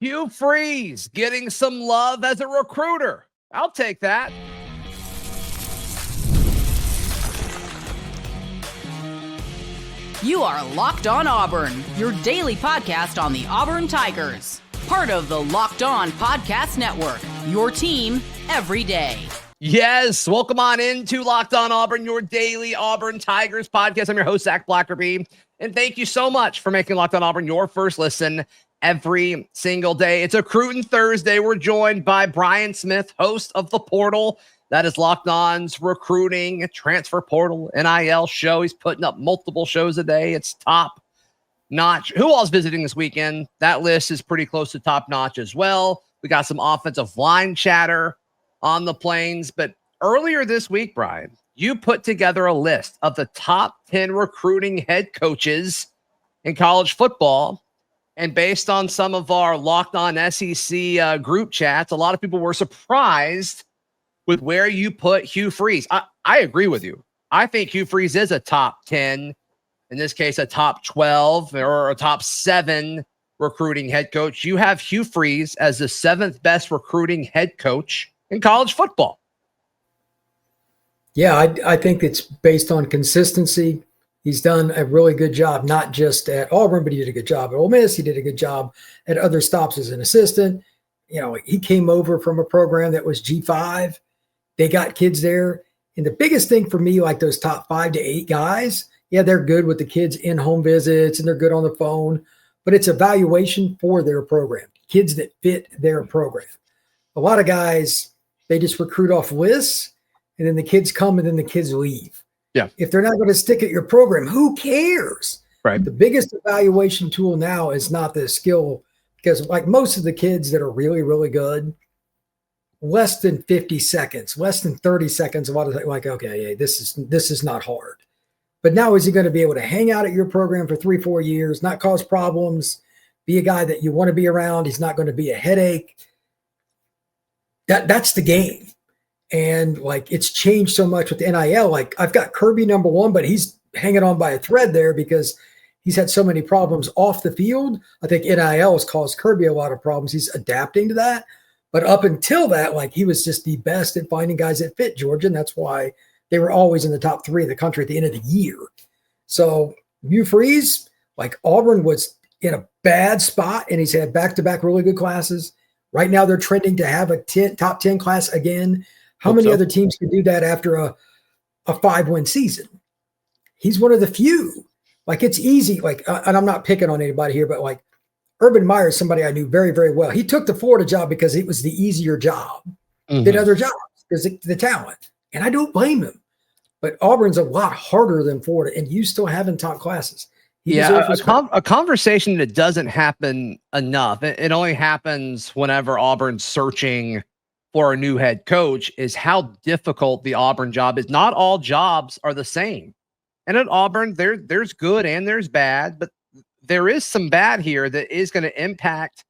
Hugh Freeze getting some love as a recruiter. I'll take that. You are Locked On Auburn, your daily podcast on the Auburn Tigers. Part of the Locked On Podcast Network, your team every day. Yes, welcome on into Locked On Auburn, your daily Auburn Tigers podcast. I'm your host, Zac Blackerby, and thank you so much for making Locked On Auburn your first listen every single day. It's a Recruiting Thursday. We're joined by Brian Smith, host of The Portal. That is Locked On's recruiting, transfer portal, NIL show. He's putting up multiple shows a day. It's top notch. Who else visiting this weekend? That list is pretty close to top notch as well. We got some offensive line chatter on the plains. But earlier this week, Brian, you put together a list of the top 10 recruiting head coaches in college football. And based on some of our Locked On SEC group chats, a lot of people were surprised with where you put Hugh Freeze. I agree with you. I think Hugh Freeze is a top 10, in this case, a top 12 or a top 7 recruiting head coach. You have Hugh Freeze as the 7th best recruiting head coach in college football. Yeah, I think it's based on consistency. He's done a really good job, not just at Auburn, but he did a good job at Ole Miss. He did a good job at other stops as an assistant. You know, he came over from a program that was G5. They got kids there. And the biggest thing for me, like those top 5 to 8 guys, yeah, they're good with the kids in home visits and they're good on the phone, but it's evaluation for their program, kids that fit their program. A lot of guys, they just recruit off lists and then the kids come and then the kids leave. Yeah. If they're not going to stick at your program, who cares? Right. The biggest evaluation tool now is not the skill, because like most of the kids that are really, really good, less than 50 seconds, less than 30 seconds, a lot of like, okay, yeah, this is not hard. But now is he going to be able to hang out at your program for 3-4 years, not cause problems, be a guy that you want to be around? He's not going to be a headache. That's the game. And like, it's changed so much with the NIL. Like I've got Kirby number 1, but he's hanging on by a thread there because he's had so many problems off the field. I think NIL has caused Kirby a lot of problems. He's adapting to that. But up until that, like he was just the best at finding guys that fit Georgia. And that's why they were always in the top 3 of the country at the end of the year. So Hugh Freeze, like Auburn was in a bad spot and he's had back-to-back really good classes. Right now they're trending to have a top 10 class again. How many other teams can do that after a 5-win season? He's one of the few. Like it's easy. Like, and I'm not picking on anybody here, but like Urban Meyer is somebody I knew very, very well. He took the Florida job because it was the easier job than other jobs because the talent. And I don't blame him. But Auburn's a lot harder than Florida, and you still haven't top classes. A conversation that doesn't happen enough. It only happens whenever Auburn's searching for a new head coach is how difficult the Auburn job is. Not all jobs are the same. And at Auburn, there's good and there's bad, but there is some bad here that is going to impact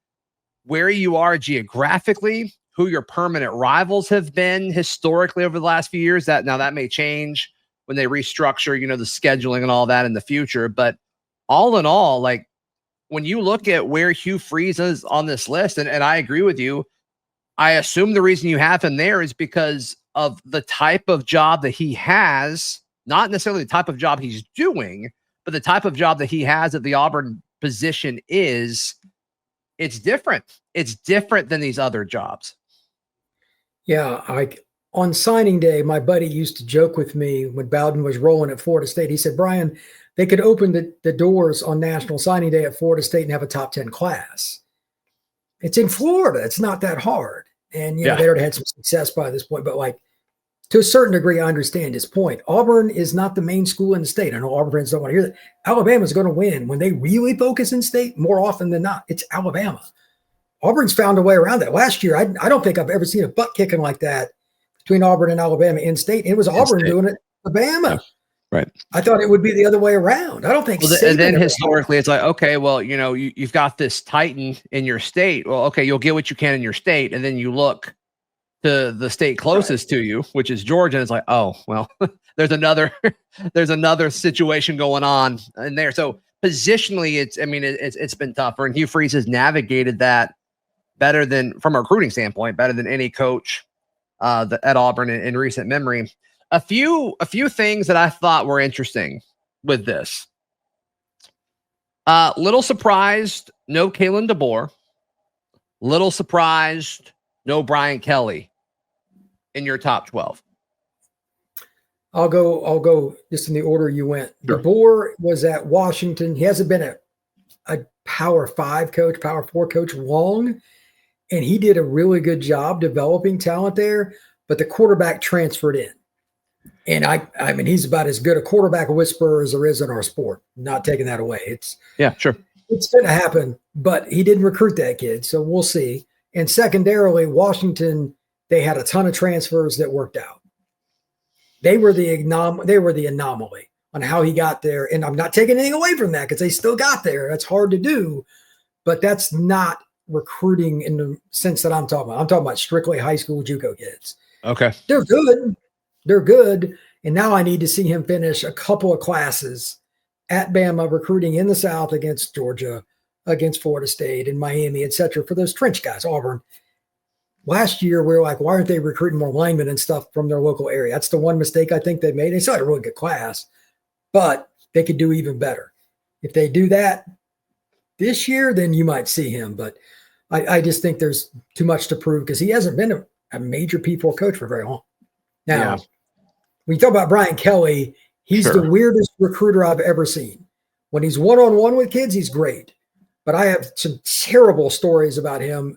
where you are geographically, who your permanent rivals have been historically over the last few years. That may change when they restructure, the scheduling and all that in the future. But all in all, like when you look at where Hugh Freeze is on this list, and I agree with you, I assume the reason you have him there is because of the type of job that he has, not necessarily the type of job he's doing, but the type of job that he has at the Auburn position it's different. It's different than these other jobs. Yeah. Like on signing day, my buddy used to joke with me when Bowden was rolling at Florida State. He said, Brian, they could open the doors on National Signing Day at Florida State and have a top 10 class. It's in Florida. It's not that hard. And, they already had some success by this point, but like to a certain degree, I understand his point. Auburn is not the main school in the state. I know Auburn fans don't want to hear that. Alabama's going to win. When they really focus in state, more often than not, it's Alabama. Auburn's found a way around that. Last year, I don't think I've ever seen a butt kicking like that between Auburn and Alabama in state. It was Auburn doing it, Alabama. Yeah. Right. I thought it would be the other way around. I don't think. Well, and then historically, it's like, okay, well, you've got this Titan in your state. Well, okay, you'll get what you can in your state, and then you look to the state closest to you, which is Georgia, and it's like, oh, well, there's another situation going on in there. So positionally, it's been tougher, and Hugh Freeze has navigated that better than, from a recruiting standpoint, better than any coach at Auburn in recent memory. A few things that I thought were interesting with this. Little surprised, no Kalen DeBoer. Little surprised, no Brian Kelly in your top 12. I'll go just in the order you went. Sure. DeBoer was at Washington. He hasn't been a Power 5 coach, Power 4 coach long, and he did a really good job developing talent there, but the quarterback transferred in. And I mean, he's about as good a quarterback whisperer as there is in our sport. Not taking that away. It's going to happen, but he didn't recruit that kid, so we'll see. And secondarily, Washington, they had a ton of transfers that worked out. They were the anomaly on how he got there. And I'm not taking anything away from that because they still got there. That's hard to do, but that's not recruiting in the sense that I'm talking about. I'm talking about strictly high school JUCO kids. Okay. They're good. And now I need to see him finish a couple of classes at Bama, recruiting in the South against Georgia, against Florida State and Miami, et cetera, for those trench guys. Auburn. Last year, we were like, why aren't they recruiting more linemen and stuff from their local area? That's the one mistake I think they made. They still had a really good class, but they could do even better. If they do that this year, then you might see him. But I just think there's too much to prove because he hasn't been a major P4 coach for very long. Now, when you talk about Brian Kelly, he's the weirdest recruiter I've ever seen. When he's one-on-one with kids, he's great. But I have some terrible stories about him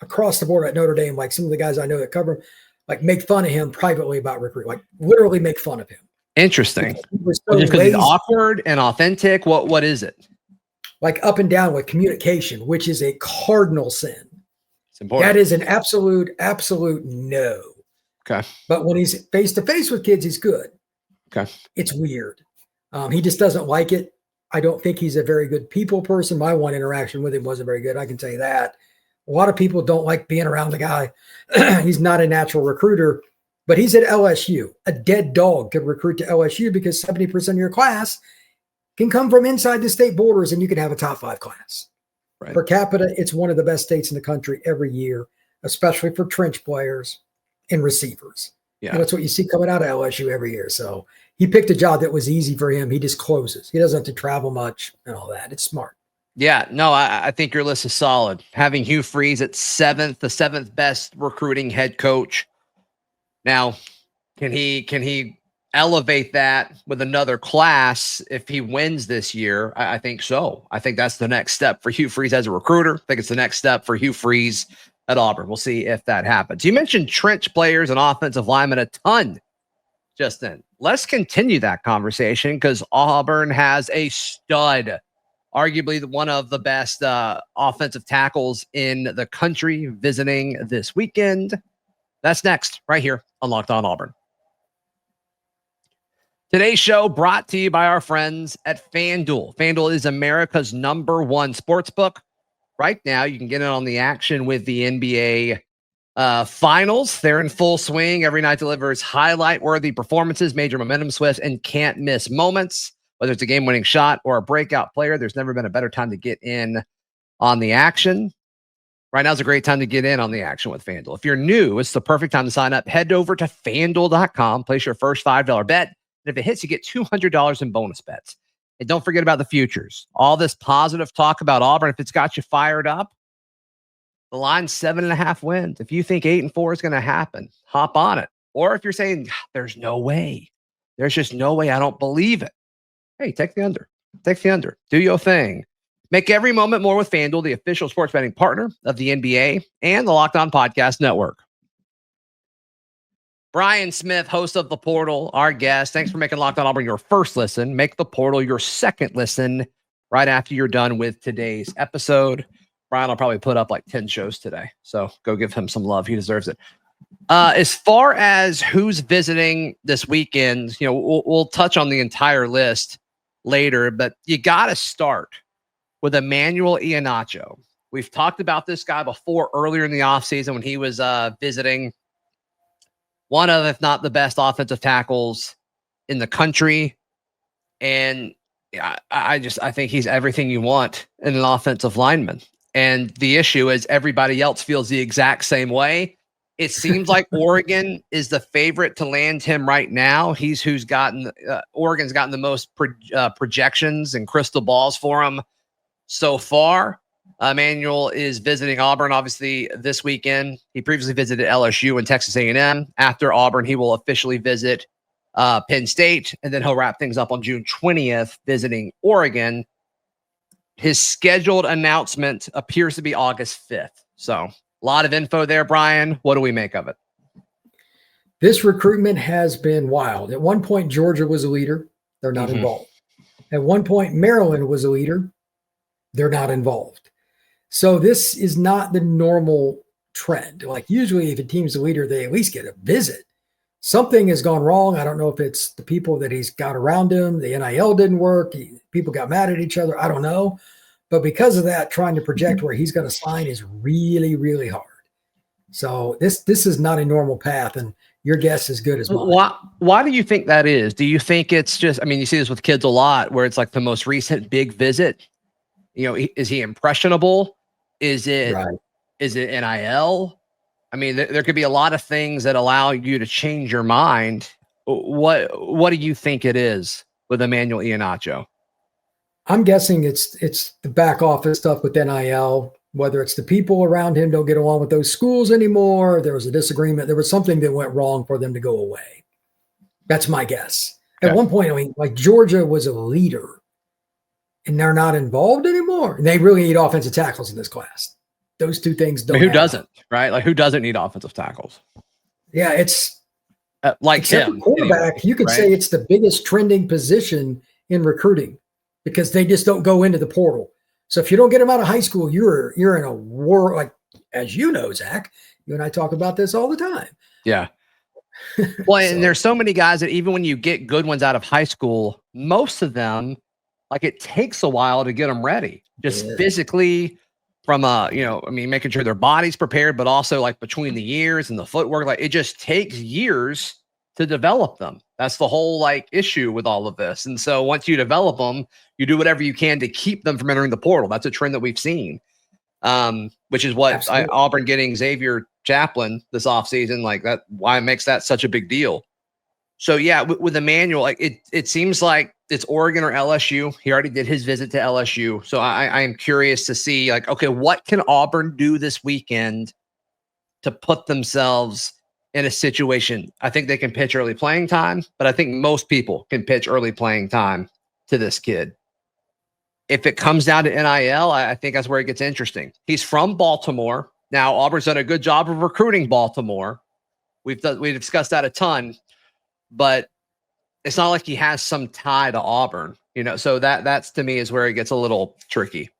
across the board at Notre Dame. Like some of the guys I know that cover him, like make fun of him privately about recruiting, like literally make fun of him. Interesting. Just because he's awkward and authentic. What is it? Like up and down with communication, which is a cardinal sin. It's important. That is an absolute no. Okay. But when he's face to face with kids, he's good. Okay. It's weird. He just doesn't like it. I don't think he's a very good people person. My one interaction with him wasn't very good. I can tell you that. A lot of people don't like being around the guy. He's not a natural recruiter, but he's at LSU. A dead dog could recruit to LSU because 70% of your class can come from inside the state borders and you can have a top 5 class. Right. Per capita, it's one of the best states in the country every year, especially for trench players and receivers. Yeah. And that's what you see coming out of LSU every year. So he picked a job that was easy for him. He just closes. He doesn't have to travel much and all that. It's smart. Yeah, no, I think your list is solid. Having Hugh Freeze at 7th, the 7th best recruiting head coach. Now, can he elevate that with another class if he wins this year? I think so. I think that's the next step for Hugh Freeze as a recruiter. I think it's the next step for Hugh Freeze at Auburn. We'll see if that happens. You mentioned trench players and offensive linemen a ton just then. Let's continue that conversation because Auburn has a stud, arguably one of the best offensive tackles in the country, visiting this weekend. That's next, right here on Locked On Auburn. Today's show brought to you by our friends at FanDuel. FanDuel is America's #1 sportsbook. Right now, you can get in on the action with the NBA finals. They're in full swing. Every night delivers highlight-worthy performances, major momentum swifts, and can't-miss moments. Whether it's a game-winning shot or a breakout player, there's never been a better time to get in on the action. Right now is a great time to get in on the action with FanDuel. If you're new, it's the perfect time to sign up. Head over to FanDuel.com, place your first $5 bet, and if it hits, you get $200 in bonus bets. And don't forget about the futures. All this positive talk about Auburn, if it's got you fired up, the line's 7.5 wins. If you think 8-4 is going to happen, hop on it. Or if you're saying, there's no way, there's just no way, I don't believe it. Hey, take the under. Take the under. Do your thing. Make every moment more with FanDuel, the official sports betting partner of the NBA and the Locked On Podcast Network. Brian Smith, host of The Portal, our guest. Thanks for making Locked On Auburn your first listen. Make The Portal your second listen right after you're done with today's episode. Brian will probably put up like 10 shows today, so go give him some love. He deserves it. As far as who's visiting this weekend, we'll touch on the entire list later, but you got to start with Emmanuel Iheanacho. We've talked about this guy before earlier in the offseason when he was visiting one of, if not the best offensive tackles in the country. And I think he's everything you want in an offensive lineman. And the issue is everybody else feels the exact same way. It seems like Oregon is the favorite to land him right now. He's who's gotten Oregon's gotten the most projections and crystal balls for him so far. Emmanuel is visiting Auburn, obviously, this weekend. He previously visited LSU and Texas A&M. After Auburn, he will officially visit Penn State, and then he'll wrap things up on June 20th, visiting Oregon. His scheduled announcement appears to be August 5th. So a lot of info there, Brian. What do we make of it? This recruitment has been wild. At one point, Georgia was a leader. They're not involved. At one point, Maryland was a leader. They're not involved. So this is not the normal trend. Like usually if a team's a leader, they at least get a visit. Something has gone wrong. I don't know if it's the people that he's got around him. The NIL didn't work. People got mad at each other. I don't know. But because of that, trying to project where he's going to sign is really, really hard. So this is not a normal path, and your guess is good as mine. Why do you think that is? Do you think it's just, I mean, you see this with kids a lot where it's like the most recent big visit. You know, is he impressionable? Is it NIL? I mean, there could be a lot of things that allow you to change your mind. What do you think it is with Emmanuel Iheanacho? I'm guessing it's the back office stuff with NIL, whether it's the people around him don't get along with those schools anymore. There was a disagreement. There was something that went wrong for them to go away. That's my guess. At one point, I mean, like Georgia was a leader and they're not involved anymore. They really need offensive tackles in this class. Those two things don't. Who doesn't, right? Like who doesn't need offensive tackles? Yeah, it's like him. Quarterback, anyway, you could say it's the biggest trending position in recruiting because they just don't go into the portal. So if you don't get them out of high school, you're in a war. Like as you know, Zach, you and I talk about this all the time. Yeah. Well, and there's so many guys that even when you get good ones out of high school, most of them, like it takes a while to get them ready, just physically. From making sure their body's prepared, but also like between the years and the footwork, like it just takes years to develop them. That's the whole like issue with all of this. And so once you develop them, you do whatever you can to keep them from entering the portal. That's a trend that we've seen, which is what Auburn getting Xavier Chaplin this offseason, like that, why it makes that such a big deal. So yeah, with Emmanuel, like it seems like it's Oregon or LSU. He already did his visit to LSU. So I am curious to see like, okay, what can Auburn do this weekend to put themselves in a situation? I think they can pitch early playing time, but I think most people can pitch early playing time to this kid. If it comes down to NIL, I think that's where it gets interesting. He's from Baltimore. Now, Auburn's done a good job of recruiting Baltimore. We've discussed that a ton, but it's not like he has some tie to Auburn, so that's to me is where it gets a little tricky.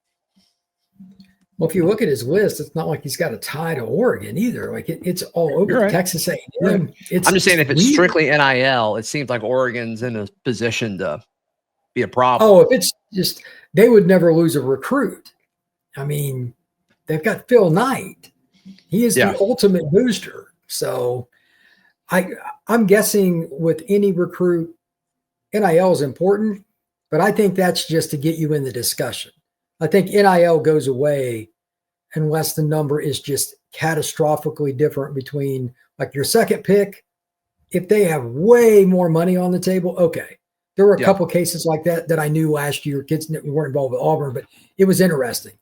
Well, if you look at his list, it's not like he's got a tie to Oregon either. Like it's all over Texas A&M. I'm just saying if it's strictly NIL, it seems like Oregon's in a position to be a problem. Oh, if it's just, they would never lose a recruit. I mean, they've got Phil Knight. He is the ultimate booster. So I'm guessing with any recruit, NIL is important, but I think that's just to get you in the discussion. I think NIL goes away unless the number is just catastrophically different between like your second pick. If they have way more money on the table, okay. There were a couple cases like that I knew last year, kids that weren't involved with Auburn, but it was interesting.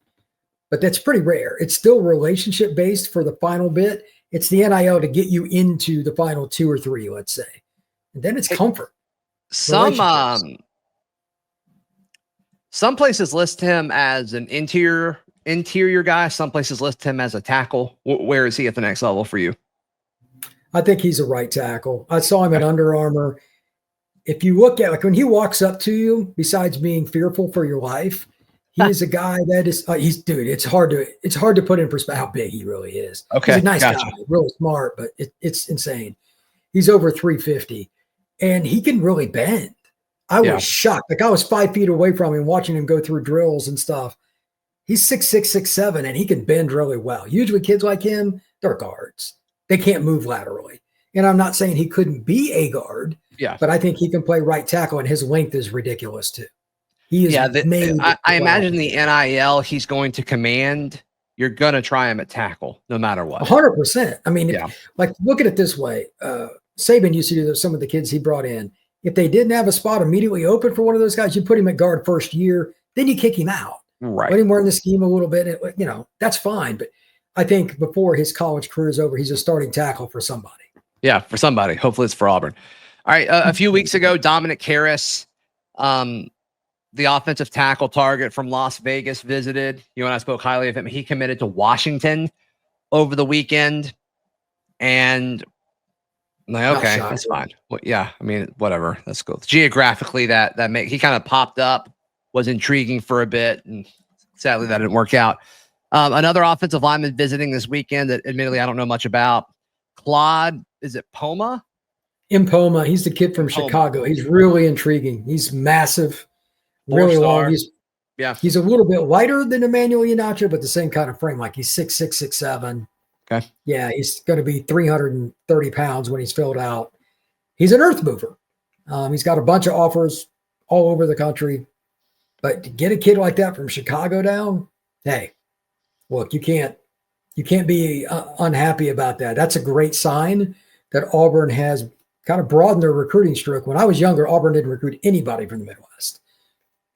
But that's pretty rare. It's still relationship based for the final bit. It's the NIL to get you into the final 2 or 3, let's say. And then it's comfort. Some places list him as an interior guy. Some places list him as a tackle. Where is he at the next level for you? I think he's a right tackle. I saw him at Under Armour. If you look at like when he walks up to you, besides being fearful for your life, he is a guy that is it's hard to put in perspective how big he really is. Okay. He's a nice guy, really smart, but it's insane. He's over 350 and he can really bend. I was shocked. Like I was 5 feet away from him watching him go through drills and stuff. He's 6'6", 6'7", and he can bend really well. Usually kids like him, they're guards. They can't move laterally. And I'm not saying he couldn't be a guard, but I think he can play right tackle and his length is ridiculous too. He is I imagine the NIL he's going to command. You're going to try him at tackle no matter what. 100%. I mean, like, look at it this way. Saban used to do this, some of the kids he brought in. If they didn't have a spot immediately open for one of those guys, you put him at guard first year, then you kick him out. Right. Let him learn the scheme a little bit. That's fine. But I think before his college career is over, he's a starting tackle for somebody. Yeah, for somebody. Hopefully it's for Auburn. All right. A few weeks ago, Dominic Harris, the offensive tackle target from Las Vegas, visited. You and I spoke highly of him. He committed to Washington over the weekend. And I'm like, okay, that's fine. Well, yeah, I mean, whatever. Let's go. Geographically, he kind of popped up, was intriguing for a bit, and sadly that didn't work out. Another offensive lineman visiting this weekend that admittedly I don't know much about. Claude, is it Poma? Impoma. He's the kid from Chicago. He's really intriguing. He's massive, really long. He's a little bit lighter than Emmanuel Iheanacho, but the same kind of frame. Like he's 6'6", 6'7". Okay. Yeah, he's going to be 330 pounds when he's filled out. He's an earth mover. He's got a bunch of offers all over the country. But to get a kid like that from Chicago down, hey, look, you can't be unhappy about that. That's a great sign that Auburn has kind of broadened their recruiting stroke. When I was younger, Auburn didn't recruit anybody from the Midwest.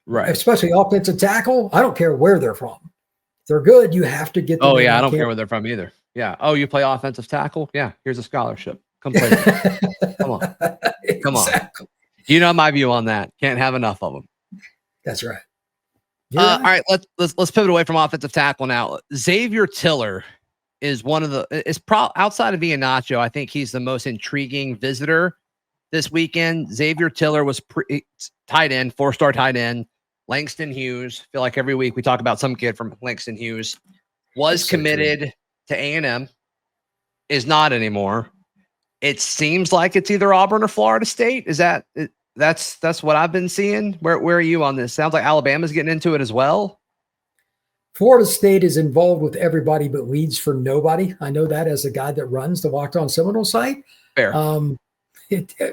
Right. Especially offensive tackle. I don't care where they're from. If they're good, you have to get them. Oh, yeah, I don't care where they're from either. Yeah. Oh, you play offensive tackle? Yeah. Here's a scholarship. Come play. Come on. Come on. You know my view on that. Can't have enough of them. That's right. All right. Let's pivot away from offensive tackle now. Xavier Tiller is one of outside of Iheanacho, I think he's the most intriguing visitor this weekend. Xavier Tiller was tight end, 4-star tight end. Langston Hughes. Feel like every week we talk about some kid from Langston Hughes. Was committed to A&M, is not anymore. It seems like it's either Auburn or Florida State. Is that's what I've been seeing? Where are you on this? Sounds like Alabama's getting into it as well. Florida State is involved with everybody but leads for nobody. I know that as a guy that runs the Locked On Seminole site. Fair.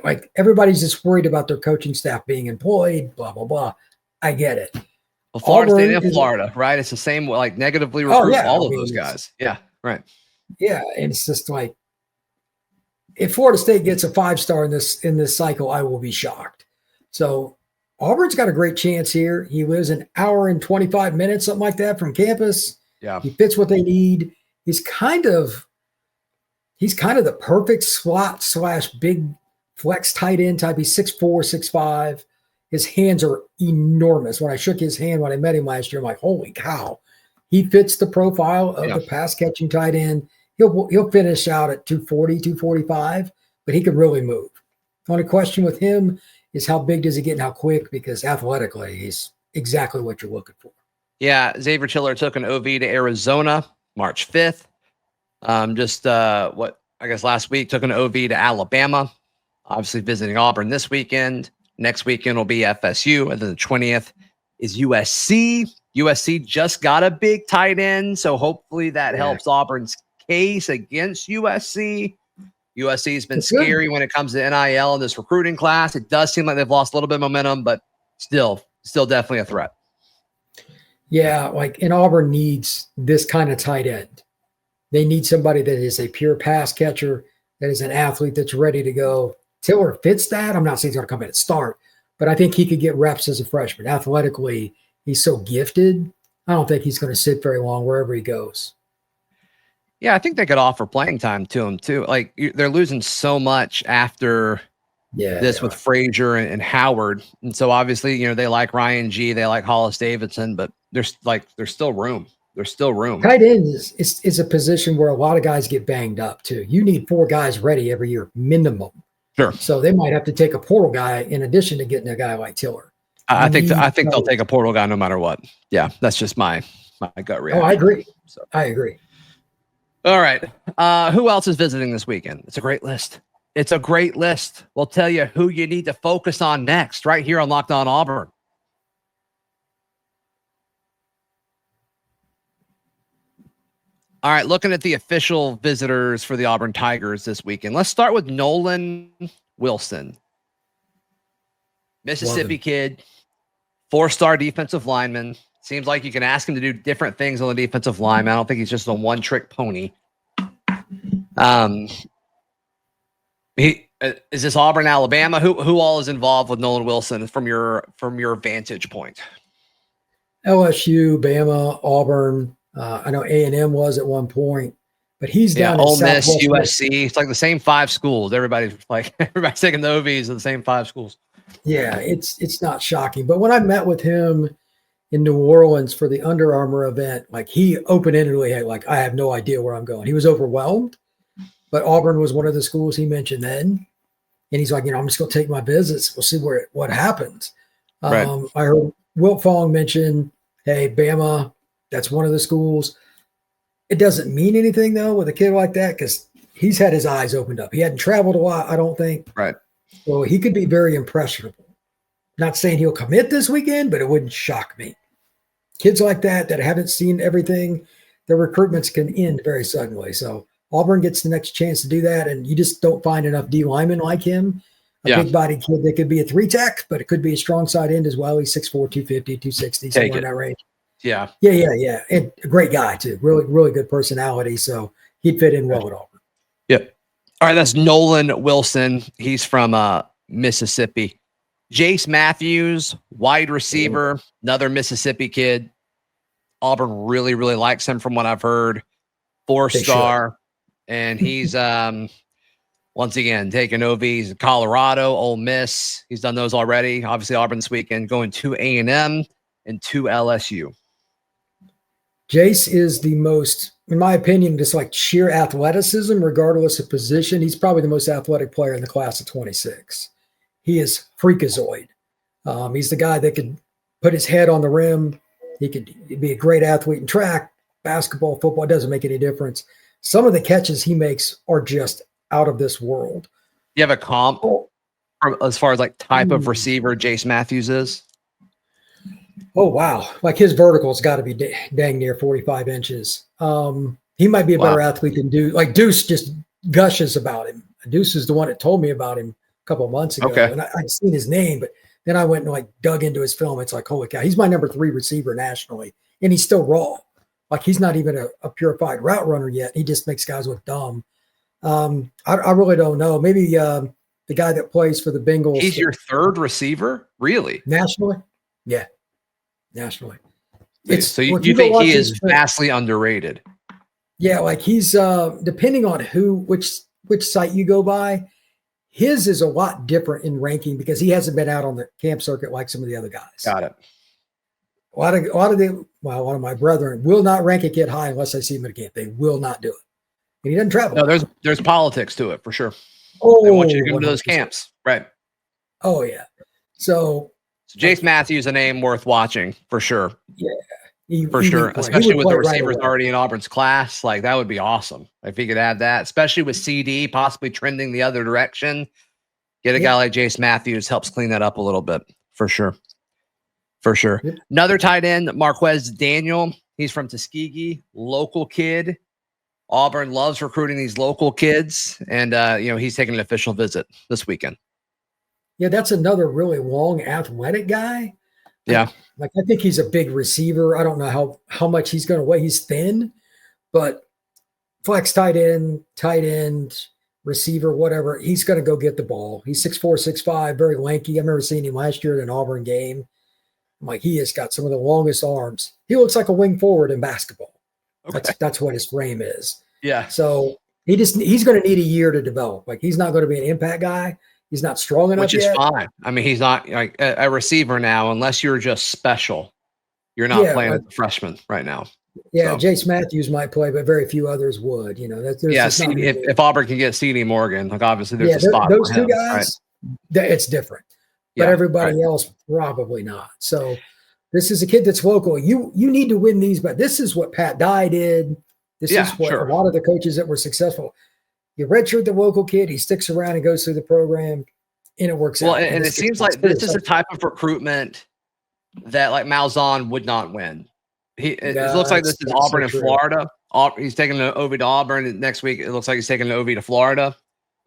Like everybody's just worried about their coaching staff being employed, blah, blah, blah. I get it. Well, Florida State and Florida, right? It's the same, like negatively recruit all of those guys. Yeah, right. Yeah, and it's just like, if Florida State gets a 5-star in this cycle, I will be shocked. So Auburn's got a great chance here. He lives an hour and 25 minutes, something like that, from campus. Yeah, he fits what they need. He's kind of the perfect slot / big flex tight end type. He's 6'4", 6'5". His hands are enormous. When I shook his hand when I met him last year, I'm like, holy cow. He fits the profile of the pass catching tight end. He'll finish out at 240, 245, but he can really move. The only question with him is how big does he get and how quick, because athletically, he's exactly what you're looking for. Yeah, Xavier Tiller took an OV to Arizona March 5th. Last week took an OV to Alabama. Obviously visiting Auburn this weekend. Next weekend will be FSU, and then the 20th is USC. USC just got a big tight end, so hopefully that helps Auburn's case against USC. USC has been scary when it comes to NIL in this recruiting class. It does seem like they've lost a little bit of momentum, but still definitely a threat. Yeah, and Auburn needs this kind of tight end. They need somebody that is a pure pass catcher, that is an athlete that's ready to go. Tiller fits that. I'm not saying he's going to come in and start, but I think he could get reps as a freshman. Athletically, he's so gifted. I don't think he's going to sit very long wherever he goes. Yeah, I think they could offer playing time to him too. Like they're losing so much after this with Frazier and Howard, and so obviously they like Ryan G, they like Hollis Davidson, but there's still room. There's still room. Tight end is a position where a lot of guys get banged up too. You need 4 guys ready every year minimum. Sure. So they might have to take a portal guy in addition to getting a guy like Tiller. I think they'll take a portal guy no matter what. Yeah, that's just my gut reaction. Oh, I agree. So I agree. All right. Who else is visiting this weekend? It's a great list. We'll tell you who you need to focus on next, right here on Locked On Auburn. All right, looking at the official visitors for the Auburn Tigers this weekend. Let's start with Nolan Wilson. Mississippi kid, 4-star defensive lineman. Seems like you can ask him to do different things on the defensive line. I don't think he's just a one-trick pony. He is this Auburn, Alabama? Who all is involved with Nolan Wilson from your vantage point? LSU, Bama, Auburn. I know A&M was at one point, but he's down in Ole Miss, Southwest. USC. It's like the same 5 schools. Everybody's taking the OVs of the same 5 schools. Yeah, it's not shocking. But when I met with him in New Orleans for the Under Armour event, like he open-endedly had like, I have no idea where I'm going. He was overwhelmed, but Auburn was one of the schools he mentioned then. And he's like, I'm just going to take my visits. We'll see what happens. Right. I heard Wilt Fong mention, hey, Bama, that's one of the schools. It doesn't mean anything, though, with a kid like that because he's had his eyes opened up. He hadn't traveled a lot, I don't think. Right. So he could be very impressionable. Not saying he'll commit this weekend, but it wouldn't shock me. Kids like that haven't seen everything, their recruitments can end very suddenly. So Auburn gets the next chance to do that, and you just don't find enough D linemen like him. A big-body kid that could be a 3-tech, but it could be a strong side end as well. He's 6'4", 250, 260, somewhere in that range. Yeah. Yeah. And a great guy, too. Really, really good personality, so he'd fit in well at Auburn. Yep. All right, that's Nolan Wilson. He's from Mississippi. Jace Matthews, wide receiver, another Mississippi kid. Auburn really, really likes him from what I've heard. 4-star. And he's, once again, taking OVs, Colorado, Ole Miss. He's done those already. Obviously, Auburn this weekend going to A&M and to LSU. Jace is the most, in my opinion, just like sheer athleticism, regardless of position. He's probably the most athletic player in the class of 26. He is freakazoid. He's the guy that could put his head on the rim. He could be a great athlete in track, basketball, football. It doesn't make any difference. Some of the catches he makes are just out of this world. You have a comp as far as like type of receiver Jace Matthews is? Oh, wow. Like his vertical's got to be dang near 45 inches. He might be a better athlete than Deuce. Like Deuce just gushes about him. Deuce is the one that told me about him a couple of months ago. Okay. And I'd seen his name, but then I went and like dug into his film. It's like, holy cow, he's my number 3 receiver nationally. And he's still raw. Like he's not even a purified route runner yet. He just makes guys look dumb. I really don't know. Maybe the guy that plays for the Bengals. He's your 3rd receiver? Really? Nationally? Yeah. Nationally. So you think he is vastly underrated? Yeah, like he's depending on which site you go by, his is a lot different in ranking because he hasn't been out on the camp circuit like some of the other guys. Got it. A lot of my brethren will not rank a kid high unless I see him at a camp. They will not do it. And he doesn't travel. No, there's politics to it for sure. Oh, they want you to go 100%. to those camps. Right. Oh, yeah. So Jace Matthews, a name worth watching for sure. Yeah. For sure. Especially with the receivers already in Auburn's class. Like that would be awesome if he could add that, especially with CD possibly trending the other direction. Get a guy like Jace Matthews helps clean that up a little bit for sure. For sure. Yep. Another tight end, Marquez Daniel. He's from Tuskegee, local kid. Auburn loves recruiting these local kids. And, he's taking an official visit this weekend. Yeah, that's another really long athletic guy. Yeah. Like I think he's a big receiver. I don't know how much he's going to weigh. He's thin, but flex tight end, receiver, whatever. He's going to go get the ball. He's 6'4", 6'5", very lanky. I remember seeing him last year at an Auburn game. I'm like, he has got some of the longest arms. He looks like a wing forward in basketball. Okay. That's what his frame is. Yeah. So he's going to need a year to develop. Like he's not going to be an impact guy. He's not strong enough Which is fine. I mean, he's not like a receiver now, unless you're just special. You're not playing as a freshman right now. Yeah, so. Jace Matthews might play, but very few others would. If Auburn can get C.D. Morgan, like obviously there's a spot those for two him, guys, it's different. But everybody else probably not. So this is a kid that's local. You need to win these, but this is what Pat Dye did. This is what a lot of the coaches that were successful. You redshirt the local kid, he sticks around and goes through the program, and it works out. Well, and it seems like this is the type of recruitment that like Malzahn would not win. It looks like this is Auburn and Florida. He's taking an OV to Auburn. And next week, it looks like he's taking an OV to Florida.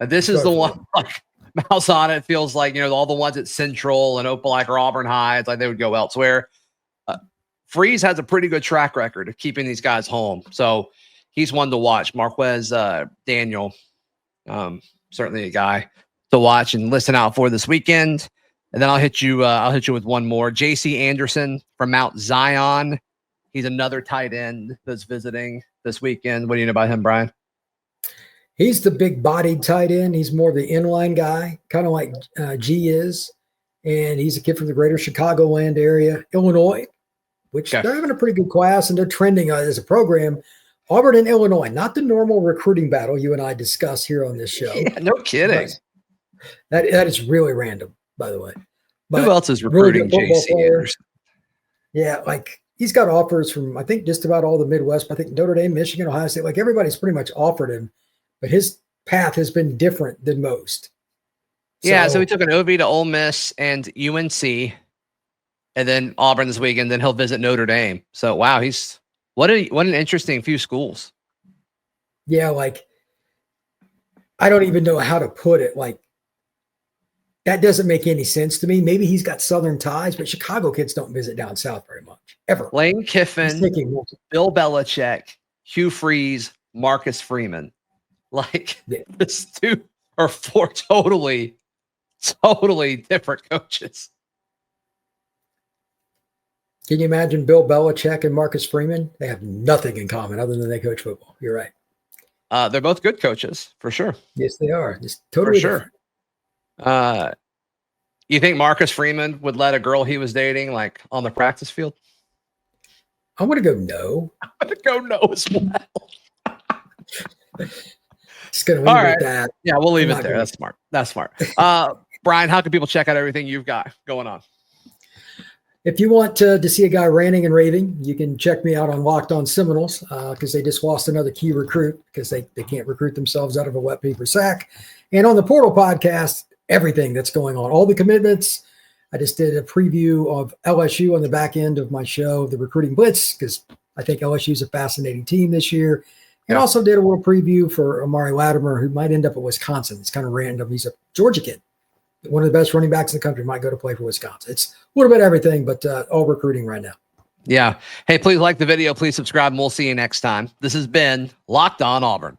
This is the one. Like, mouse on it. It feels like, all the ones at Central and Opelika or Auburn High, it's like they would go elsewhere. Freeze has a pretty good track record of keeping these guys home. So he's one to watch. Marquez Daniel, certainly a guy to watch and listen out for this weekend. And then I'll hit you with one more. JC Anderson from Mount Zion. He's another tight end that's visiting this weekend. What do you know about him, Brian? He's the big-bodied tight end. He's more the inline guy, kind of like G is. And he's a kid from the greater Chicagoland area, Illinois, which they're having a pretty good class, and they're trending as a program. Auburn and Illinois, not the normal recruiting battle you and I discuss here on this show. Yeah, no kidding. That is really random, by the way. But who else is recruiting really JC Anderson? Yeah, like he's got offers from, I think, just about all the Midwest. I think Notre Dame, Michigan, Ohio State, like everybody's pretty much offered him. But his path has been different than most. So he took an OV to Ole Miss and UNC, and then Auburn this weekend. Then he'll visit Notre Dame. So wow, he's what an interesting few schools. Yeah, like I don't even know how to put it. Like that doesn't make any sense to me. Maybe he's got Southern ties, but Chicago kids don't visit down south very much ever. Lane Kiffin, Bill Belichick, Hugh Freeze, Marcus Freeman. Like this 2 or 4 totally different coaches. Can you imagine Bill Belichick and Marcus Freeman? They have nothing in common other than they coach football. You're right. They're both good coaches for sure. Yes, they are. Just totally for sure. You think Marcus Freeman would let a girl he was dating like on the practice field? I'm going to go no. I'm going to go no as well. Just going to leave it at that. Yeah, we'll leave it there. That's smart. That's smart. Brian, how can people check out everything you've got going on? If you want to see a guy ranting and raving, you can check me out on Locked On Seminoles because they just lost another key recruit because they can't recruit themselves out of a wet paper sack. And on the Portal podcast, everything that's going on, all the commitments. I just did a preview of LSU on the back end of my show, The Recruiting Blitz, because I think LSU is a fascinating team this year. And also did a little preview for Amari Latimer, who might end up at Wisconsin. It's kind of random. He's a Georgia kid. One of the best running backs in the country might go to play for Wisconsin. It's a little bit of everything, but all recruiting right now. Yeah. Hey, please like the video. Please subscribe, and we'll see you next time. This has been Locked On Auburn.